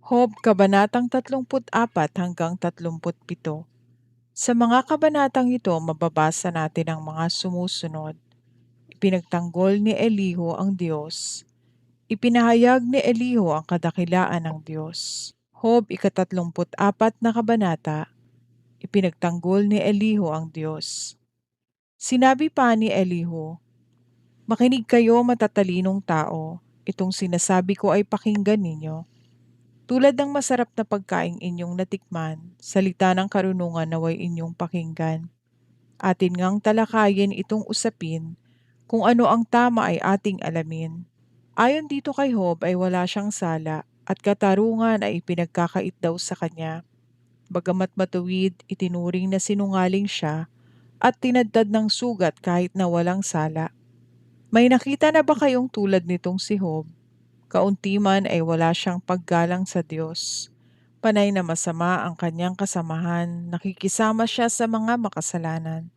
Hob Kabanatang 34 hanggang 37. Sa mga kabanatang ito, mababasa natin ang mga sumusunod. Ipinagtanggol ni Elihu ang Diyos. Ipinahayag ni Elihu ang kadakilaan ng Diyos. Hob 34 na kabanata. Ipinagtanggol ni Elihu ang Diyos. Sinabi pa ni Elihu, "Makinig kayo matatalinong tao, itong sinasabi ko ay pakinggan ninyo. Tulad ng masarap na pagkaing inyong natikman, salita ng karunungan naway inyong pakinggan. Atin ngang talakayin itong usapin, kung ano ang tama ay ating alamin. Ayon dito kay Job ay wala siyang sala, at katarungan ay ipinagkakait daw sa kanya. Bagamat matuwid, itinuring na sinungaling siya, at tinadtad ng sugat kahit na walang sala. May nakita na ba kayong tulad nitong si Job? Kaunti man ay wala siyang paggalang sa Diyos. Panay na masama ang kanyang kasamahan, nakikisama siya sa mga makasalanan.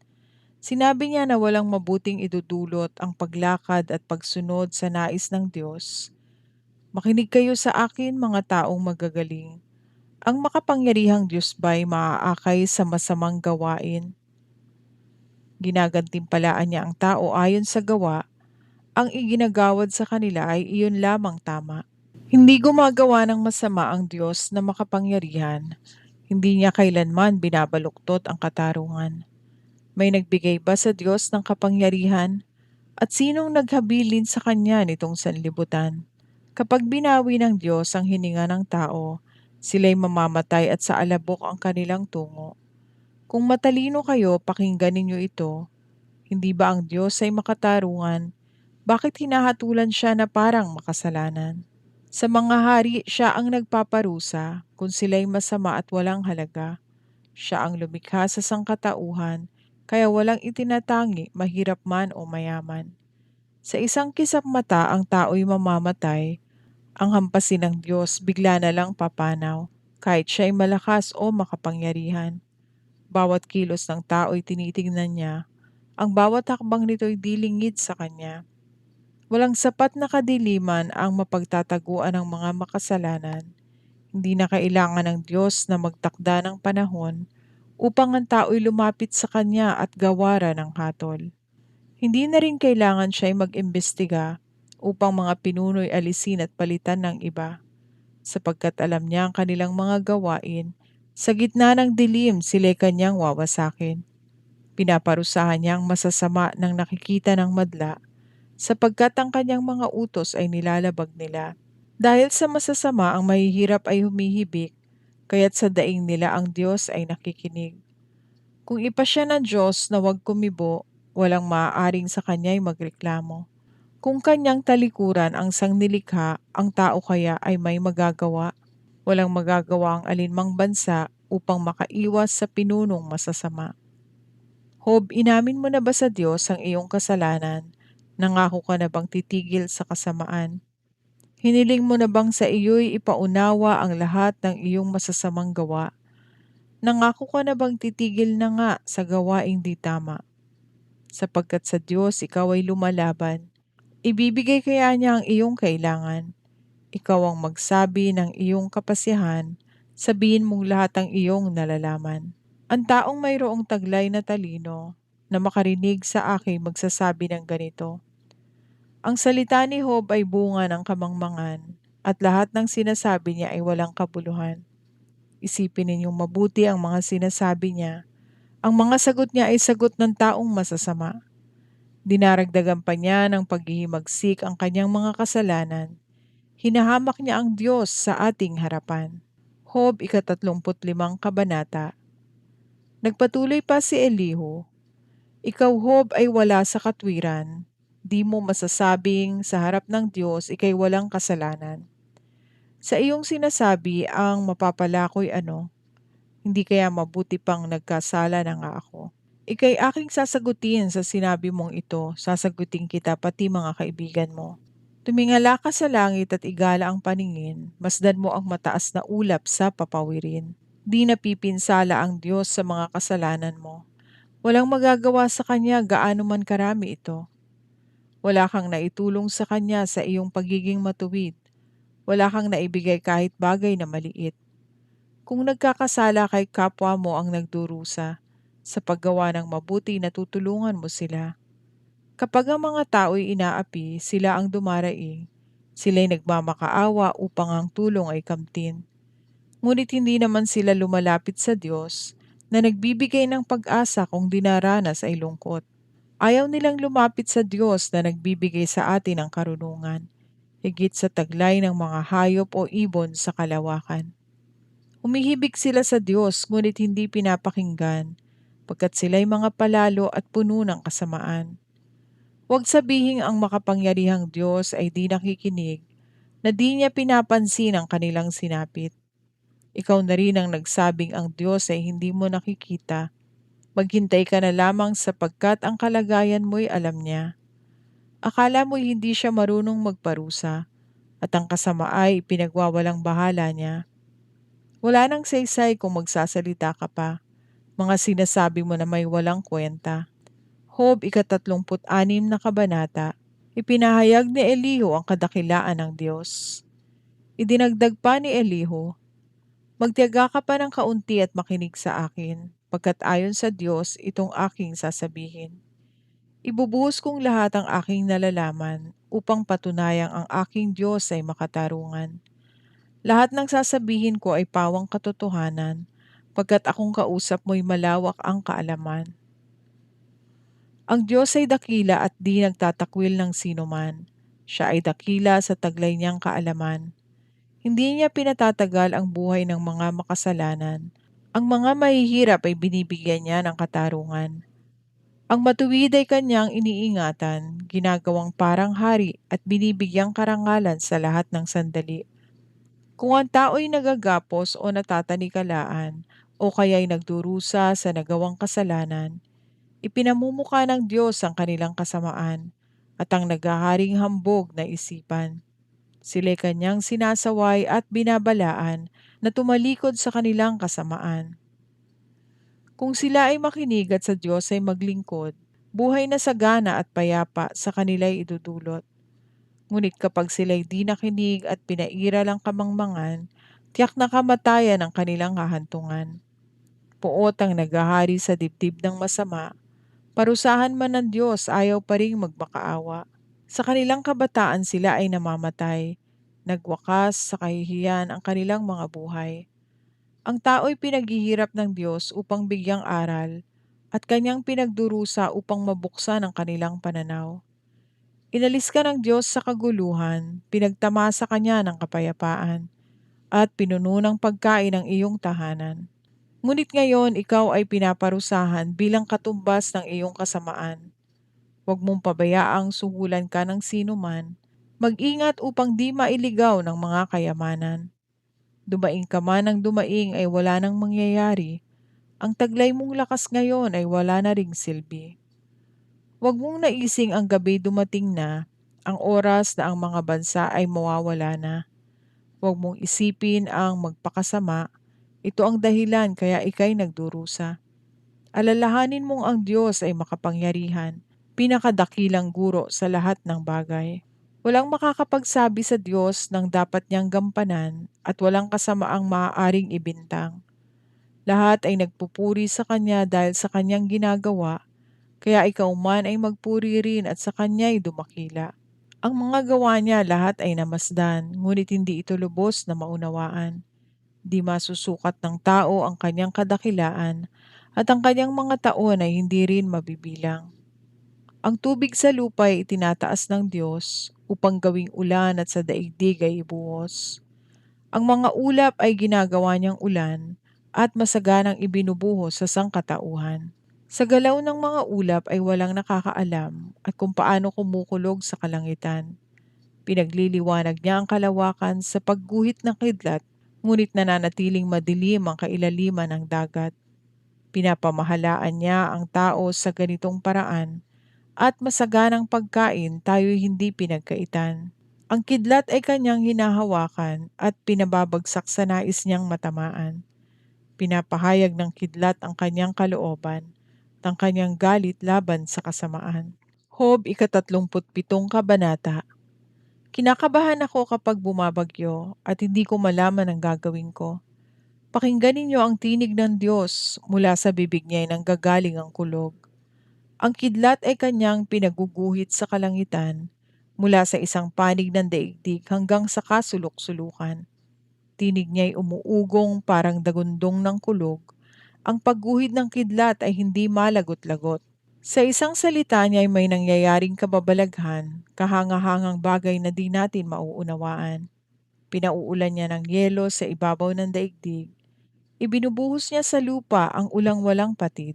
Sinabi niya na walang mabuting idudulot ang paglakad at pagsunod sa nais ng Diyos. Makinig kayo sa akin, mga taong magagaling. Ang makapangyarihang Diyos ba'y maaakay sa masamang gawain? Ginagantimpalaan niya ang tao ayon sa gawa, ang iginagawad sa kanila ay iyon lamang tama. Hindi gumagawa ng masama ang Diyos na makapangyarihan. Hindi niya kailanman binabaluktot ang katarungan. May nagbigay ba sa Diyos ng kapangyarihan? At sinong naghabilin sa kanya nitong sanlibutan? Kapag binawi ng Diyos ang hininga ng tao, sila'y mamamatay at sa alabok ang kanilang tungo. Kung matalino kayo, pakinggan ninyo ito. Hindi ba ang Diyos ay makatarungan? Bakit hinahatulan siya na parang makasalanan? Sa mga hari siya ang nagpaparusa kung sila'y masama at walang halaga. Siya ang lumikha sa sangkatauhan, kaya walang itinatangi mahirap man o mayaman. Sa isang kisap mata ang tao'y mamamatay, ang hampasin ng Diyos bigla na lang papanaw, kahit siya'y malakas o makapangyarihan. Bawat kilos ng tao'y tinitingnan niya, ang bawat hakbang nito'y dilingid sa kanya. Walang sapat na kadiliman ang mapagtataguan ng mga makasalanan. Hindi na kailangan ng Diyos na magtakda ng panahon upang ang tao'y lumapit sa Kanya at gawaran ng hatol. Hindi na rin kailangan siya'y mag-imbestiga upang mga pinuno'y alisin at palitan ng iba, sapagkat alam niya ang kanilang mga gawain. Sa gitna ng dilim sila'y Kanyang wawasakin. Pinaparusahan niya ang masasama ng nakikita ng madla, sapagkat ang kanyang mga utos ay nilalabag nila. Dahil sa masasama ang mahihirap ay humihibik, kaya't sa daing nila ang Diyos ay nakikinig. Kung ipasya ng Diyos na huwag kumibo, walang maaaring sa kanya'y magreklamo. Kung kanyang talikuran ang sangnilikha, ang tao kaya ay may magagawa. Walang magagawa ang alinmang bansa upang makaiwas sa pinunong masasama. Hob, inamin mo na ba sa Diyos ang iyong kasalanan? Nangako ka na bang titigil sa kasamaan? Hiniling mo na bang sa iyo'y ipaunawa ang lahat ng iyong masasamang gawa? Nangako ka na bang titigil na nga sa gawaing di tama? Sapagkat sa Diyos ikaw ay lumalaban, ibibigay kaya niya ang iyong kailangan. Ikaw ang magsabi ng iyong kapasihan, sabihin mong lahat ang iyong nalalaman. Ang taong mayroong taglay na talino na makarinig sa aking magsasabi ng ganito, ang salita ni Job ay bunga ng kamangmangan, at lahat ng sinasabi niya ay walang kabuluhan. Isipin ninyong mabuti ang mga sinasabi niya. Ang mga sagot niya ay sagot ng taong masasama. Dinaragdagan pa niya ng paghihimagsik ang kanyang mga kasalanan. Hinahamak niya ang Diyos sa ating harapan. Job 35 kabanata. Nagpatuloy pa si Elihu, ikaw Job ay wala sa katwiran. Di mo masasabing sa harap ng Diyos ikay walang kasalanan. Sa iyong sinasabi ang mapapala ko'y ano, hindi kaya mabuti pang nagkasala na nga ako. Ika'y aking sasagutin sa sinabi mong ito, sasagutin kita pati mga kaibigan mo. Tumingala ka sa langit at igala ang paningin, masdan mo ang mataas na ulap sa papawirin. Di napipinsala ang Diyos sa mga kasalanan mo. Walang magagawa sa Kanya gaano man karami ito. Wala kang naitulong sa Kanya sa iyong pagiging matuwid. Wala kang naibigay kahit bagay na maliit. Kung nagkakasala kay kapwa mo ang nagdurusa, sa paggawa ng mabuti natutulungan mo sila. Kapag ang mga tao'y inaapi, sila ang dumaraing. Sila'y nagmamakaawa upang ang tulong ay kamtin. Ngunit hindi naman sila lumalapit sa Diyos na nagbibigay ng pag-asa kung dinaranas ay lungkot. Ayaw nilang lumapit sa Diyos na nagbibigay sa atin ng karunungan, higit sa taglay ng mga hayop o ibon sa kalawakan. Humihibig sila sa Diyos ngunit hindi pinapakinggan, pagkat sila'y mga palalo at puno ng kasamaan. Huwag sabihing ang makapangyarihang Diyos ay di nakikinig, na di niya pinapansin ang kanilang sinapit. Ikaw na rin ang nagsabing ang Diyos ay hindi mo nakikita. Maghintay ka na lamang sapagkat ang kalagayan mo'y alam niya. Akala mo'y hindi siya marunong magparusa, at ang kasama ay pinagwawalang bahala niya. Wala nang saysay kung magsasalita ka pa. Mga sinasabi mo na may walang kwenta. Hob 36 na kabanata. Ipinahayag ni Elihu ang kadakilaan ng Diyos. Idinagdag pa ni Elihu, magtiyaga ka pa ng kaunti at makinig sa akin, pagkat ayon sa Diyos itong aking sasabihin. Ibubuhos kong lahat ang aking nalalaman upang patunayang ang aking Diyos ay makatarungan. Lahat ng sasabihin ko ay pawang katotohanan, pagkat akong kausap mo'y malawak ang kaalaman. Ang Diyos ay dakila at di nagtatakwil ng sinuman. Siya ay dakila sa taglay niyang kaalaman. Hindi niya pinatatagal ang buhay ng mga makasalanan. Ang mga mahihirap ay binibigyan niya ng katarungan. Ang matuwid ay kanyang iniingatan, ginagawang parang hari at binibigyang karangalan sa lahat ng sandali. Kung ang tao'y nagagapos o natatanikalaan, o kaya'y nagdurusa sa nagawang kasalanan, ipinamumukha ng Diyos ang kanilang kasamaan at ang naghaharing hambog na isipan. Sila'y kanyang sinasaway at binabalaan na tumalikod sa kanilang kasamaan. Kung sila ay makinig at sa Diyos ay maglingkod, buhay na sagana at payapa sa kanila'y idudulot. Ngunit kapag sila'y di nakinig at pinairal ang kamangmangan, tiyak na kamatayan ang kanilang hahantungan. Puot ang naghahari sa dibdib ng masama, parusahan man ng Diyos ayaw pa ring magmakaawa. Sa kanilang kabataan sila ay namamatay, nagwakas sa kahihiyan ang kanilang mga buhay. Ang tao'y pinaghihirap ng Diyos upang bigyang aral, at kanyang pinagdurusa upang mabuksan ang kanilang pananaw. Inalis ka ng Diyos sa kaguluhan, pinagtamasa ka niya ng kapayapaan, at pinuno ng pagkain ang iyong tahanan. Ngunit ngayon ikaw ay pinaparusahan bilang katumbas ng iyong kasamaan. Huwag mong pabayaang suhulan ka ng sinuman. Mag-ingat upang di mailigaw ng mga kayamanan. Dumaing ka man ng dumaing ay wala nang mangyayari. Ang taglay mong lakas ngayon ay wala na ring silbi. Huwag mong naising ang gabi dumating na, ang oras na ang mga bansa ay mawawala na. Huwag mong isipin ang magpakasama, ito ang dahilan kaya ikay nagdurusa. Alalahanin mong ang Diyos ay makapangyarihan, pinakadakilang guro sa lahat ng bagay. Walang makakapagsabi sa Diyos ng dapat niyang gampanan at walang kasamaang maaaring ibintang. Lahat ay nagpupuri sa Kanya dahil sa Kanyang ginagawa, kaya ikaw man ay magpuri rin at sa Kanya'y dumakila. Ang mga gawa niya lahat ay namasdan, ngunit hindi ito lubos na maunawaan. Di masusukat ng tao ang Kanyang kadakilaan, at ang Kanyang mga taon ay hindi rin mabibilang. Ang tubig sa lupa ay itinataas ng Diyos upang gawing ulan at sa daigdig ay ibuhos. Ang mga ulap ay ginagawa niyang ulan at masaganang ibinubuhos sa sangkatauhan. Sa galaw ng mga ulap ay walang nakakaalam at kung paano kumukulog sa kalangitan. Pinagliliwanag niya ang kalawakan sa pagguhit ng kidlat, ngunit nananatiling madilim ang kailaliman ng dagat. Pinapamahalaan niya ang tao sa ganitong paraan at masaganang pagkain tayo'y hindi pinagkaitan. Ang kidlat ay kanyang hinahawakan at pinababagsak sa nais niyang matamaan. Pinapahayag ng kidlat ang kanyang kalooban, ng kanyang galit laban sa kasamaan. Hob 37 kabanata. Kinakabahan ako kapag bumabagyo at hindi ko malaman ang gagawin ko. Pakinggan ninyo ang tinig ng Diyos, mula sa bibig niya ay nanggagaling ang kulog. Ang kidlat ay kanyang pinaguguhit sa kalangitan, mula sa isang panig ng daigdig hanggang sa kasulok-sulukan. Tinig niya ay umuugong parang dagundong ng kulog. Ang pagguhit ng kidlat ay hindi malagot-lagot. Sa isang salita niya ay may nangyayaring kababalaghan, kahangahangang bagay na di natin mauunawaan. Pinauulan niya ng yelo sa ibabaw ng daigdig. Ibinubuhos niya sa lupa ang ulang walang patid.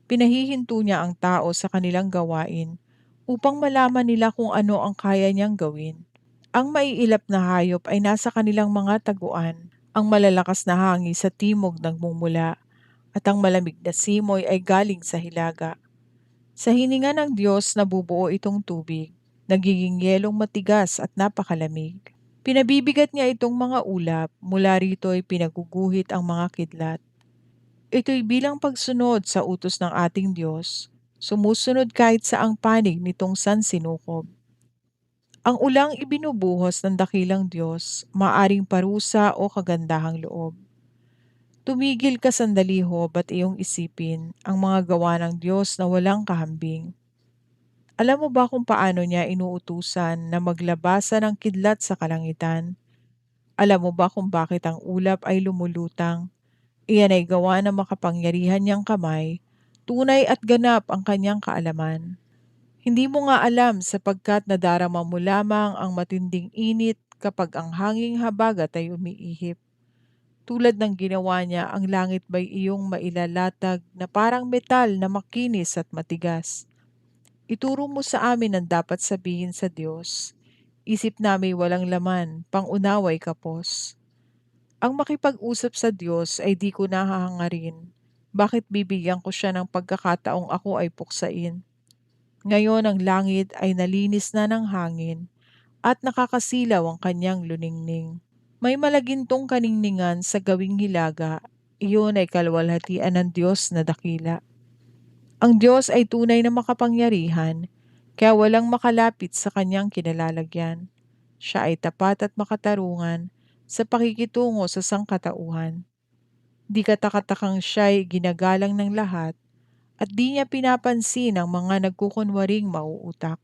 Pinahihinto niya ang tao sa kanilang gawain upang malaman nila kung ano ang kaya niyang gawin. Ang maiilap na hayop ay nasa kanilang mga taguan. Ang malalakas na hangin sa timog nagmumula at ang malamig na simoy ay galing sa hilaga. Sa hininga ng Diyos nabubuo itong tubig, nagiging yelong matigas at napakalamig. Pinabibigat niya itong mga ulap, mula rito ay pinaguguhit ang mga kidlat. Ito'y bilang pagsunod sa utos ng ating Diyos, sumusunod kahit sa ang panig nitong sansinukob. Ang ulang ibinubuhos ng dakilang Diyos, maaring parusa o kagandahang loob. Tumigil ka sandali ho at iyong isipin ang mga gawa ng Diyos na walang kahambing. Alam mo ba kung paano niya inuutusan na maglabasan ng kidlat sa kalangitan? Alam mo ba kung bakit ang ulap ay lumulutang? Iyan ay gawa ng makapangyarihan niyang kamay, tunay at ganap ang kanyang kaalaman. Hindi mo nga alam sapagkat nadarama mo lamang ang matinding init kapag ang hanging habagat ay umiihip. Tulad ng ginawa niya, ang langit ba'y iyong mailalatag na parang metal na makinis at matigas. Ituro mo sa amin ang dapat sabihin sa Diyos. Isip namin walang laman, pangunaway kapos. Ang makipag-usap sa Diyos ay di ko nahahangarin. Bakit bibigyan ko siya ng pagkakataong ako ay puksain? Ngayon ang langit ay nalinis na ng hangin at nakakasilaw ang kanyang luningning. May malagintong kaningningan sa gawing hilaga, iyon ay kalwalhatian ng Diyos na dakila. Ang Diyos ay tunay na makapangyarihan, kaya walang makalapit sa kanyang kinalalagyan. Siya ay tapat at makatarungan sa pakikitungo sa sangkatauhan. Di katakatakang siya'y ginagalang ng lahat at di niya pinapansin ang mga nagkukunwaring mauutak.